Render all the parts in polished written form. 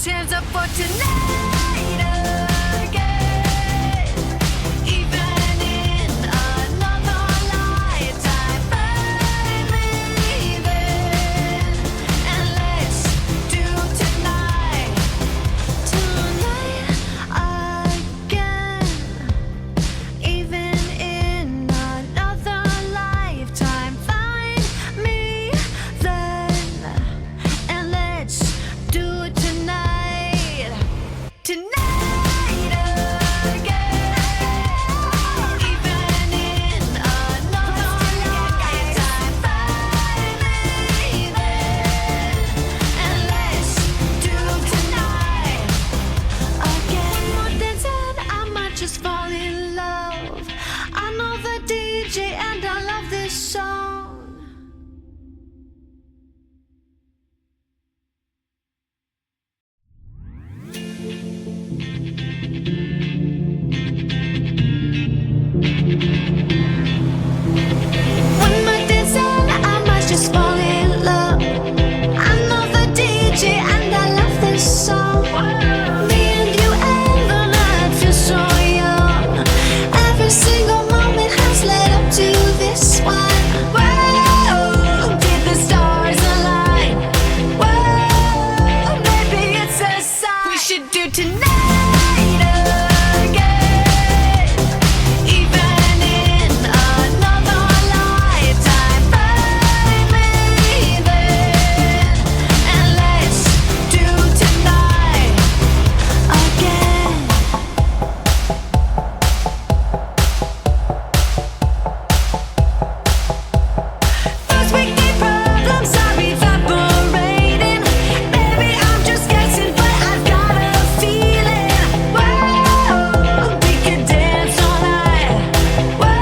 those hands up for tonight again. Even in another lifetime, find me then, and let's do tonight again. Even in another lifetime, find me then, and let's do it tonight again. Even in another lifetime, find me then, and let's do tonight again. More dancing, I might just fall in love. I know the DJ and I love this song. When we're dancing, I might just fall in love. I know the DJ and I love this song. Me and you and the night feel so young. Every single moment has led up to this one. Whoa, did the stars align? Whoa, maybe it's a sign. We should do tonight again. Even in another lifetime, find me then, and let's do tonight again. Those weekday problems are evaporating. Baby, I'm just guessing, but I've got a feeling. Whoa, we could dance all night. Whoa,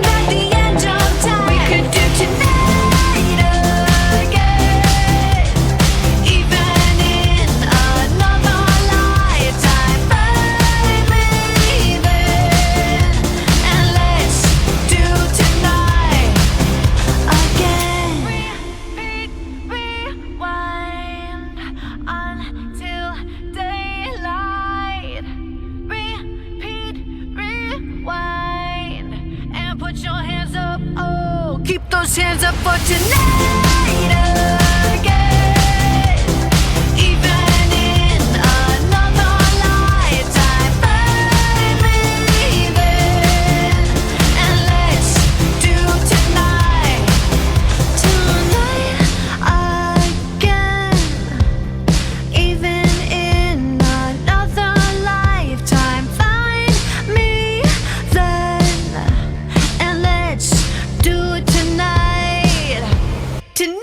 at the end of time, we could do tonight again. Even in another lifetime, find me then, and let's do tonight again. Rewind until daylight. Repeat, rewind, and put your hands up. Oh, keep those hands up for tonight again. Even in another lifetime, find me then, and let's do tonight again. Even in another lifetime, find me then, and let's do it tonight again.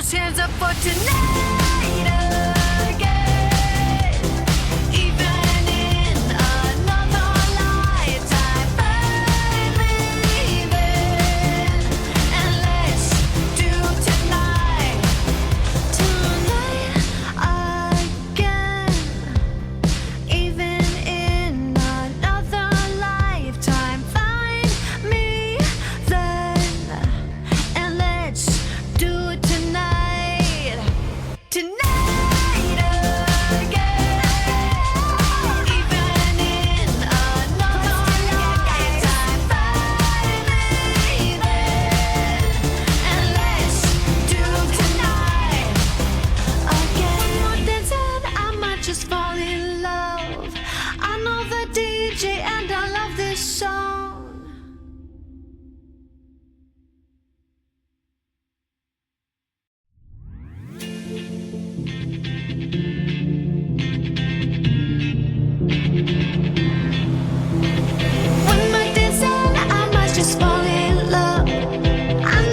those hands up for tonight again. Even in another lifetime, find me then, and let's do tonight again. Even in another lifetime, find me then, and let's do it tonight again. Even in another lifetime, find me then, and let's do tonight again. More than 10, I might just fall in love. I know the DJ and I love this song. One more dance and I might just fall in love. I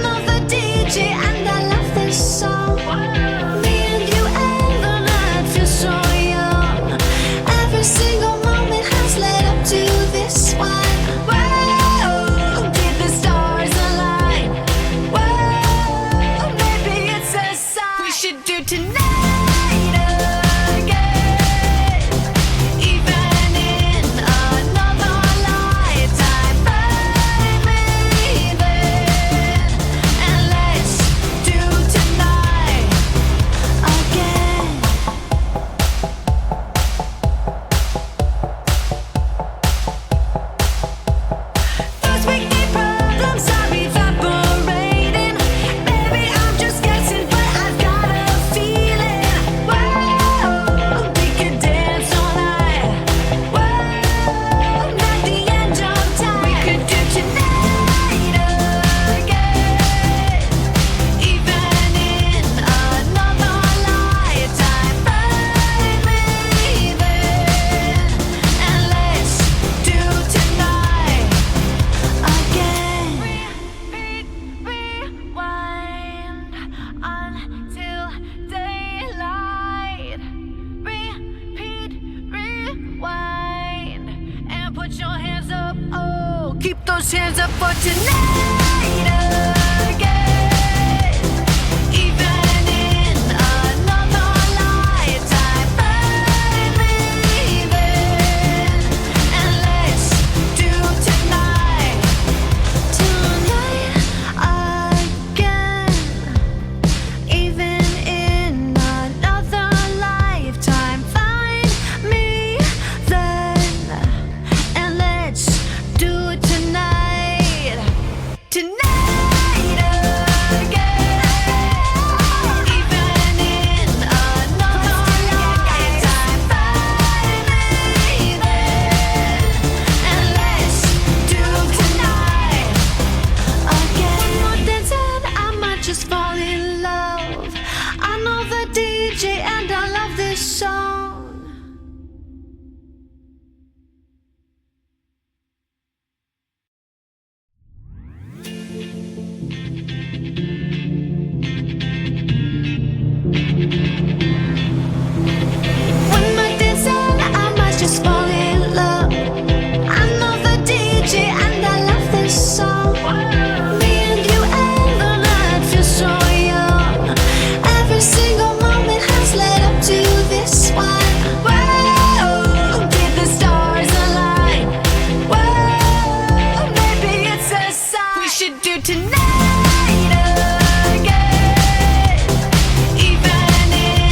know the DJ and I love this song. Me and you and the night feel so young. Every single moment has led up to this one. Whoa, did the stars align? Whoa, maybe it's a sign we should do tonight again. Even in another lifetime, find me then, and let's do tonight again. Those wicked problems are evaporating. Maybe I'm just guessing, but I've got a feeling. Whoa, we could dance all night. Whoa, not the end of time. We could do tonight again. Even in another lifetime, find me then, and let's do tonight again. Repeat, rewind until daylight. Repeat, rewind, and put your hands up. Oh, keep those hands up for tonight again. Even in another lifetime, find me then, and let's do tonight again. Even in another lifetime, find me then, and let's do it tonight again. Even in another lifetime, find me then, and let's do tonight again. More than 10, I might just fall in love. I know the DJ and I love this song. One more dance and I might just fall in love. I know the DJ and I love this song. Me and you and the night feel so young. Every single moment has led up to this one. Whoa, did the stars align? Whoa, maybe it's a sign we should do tonight again. Even in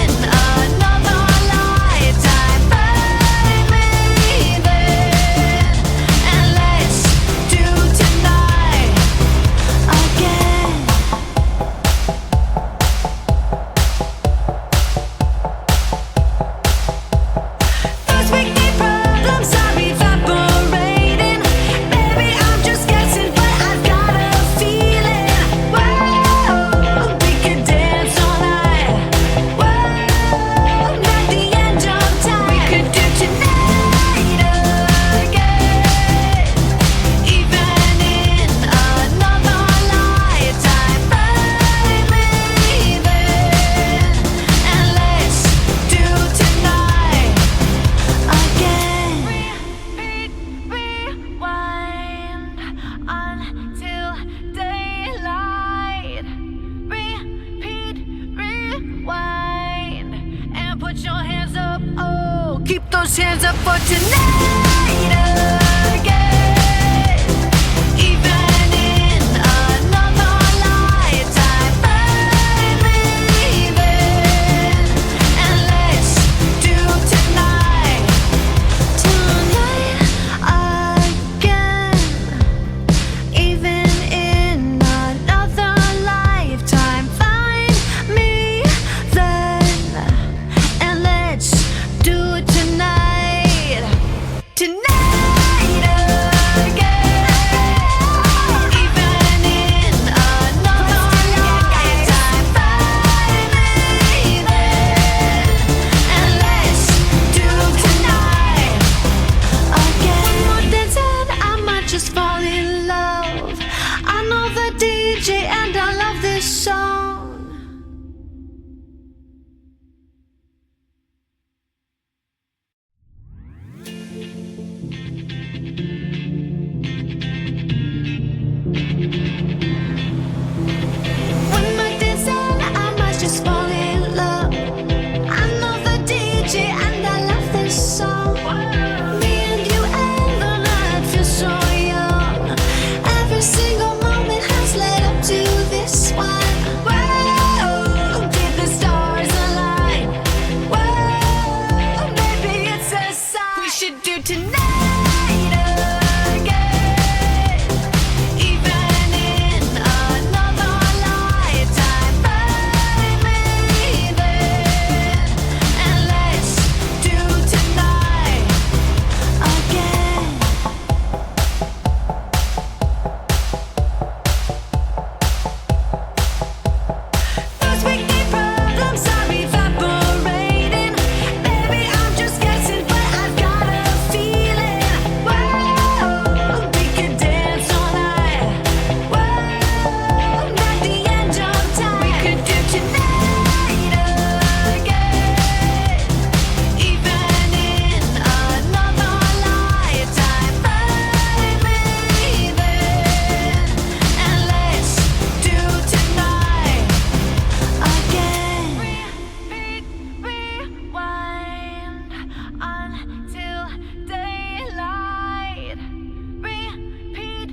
keep those hands up for tonight again. Even in another lifetime, find me then, and let's do tonight again. Even in another lifetime, find me then, and let's do it tonight again. Even in another lifetime, find me then, and let's do tonight again. One more dance and I might just fall in love. I know the DJ and I love this song. One more dance and I might just fall in love. I know the DJ and I love this song. Me and you and the night feel so young. Every single moment has led up to this one. Whoa, did the stars align? Whoa, maybe it's a sign we should do tonight again. Even in another lifetime, find me then, and let's do tonight again. Those weekday problems are evaporating. Baby, I'm just guessing, but I've got a feeling. Whoa, we could dance all night. Whoa, not the end of time. We could do tonight again. Even in another lifetime, find me then, and let's do tonight again. Repeat, rewind until daylight. Repeat,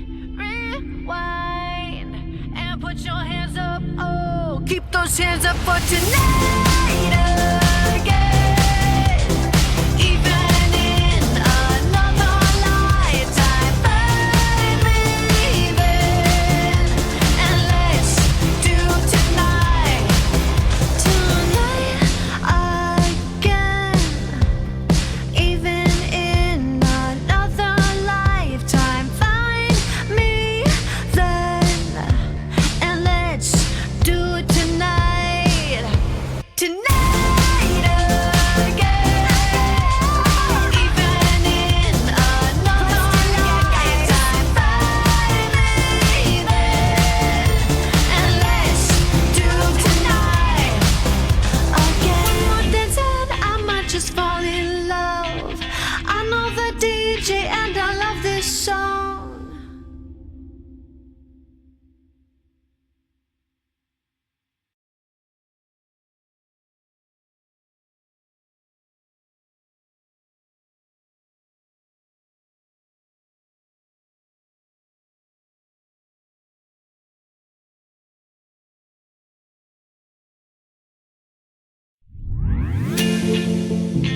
rewind, and put your hands up. Oh, keep those hands up for tonight.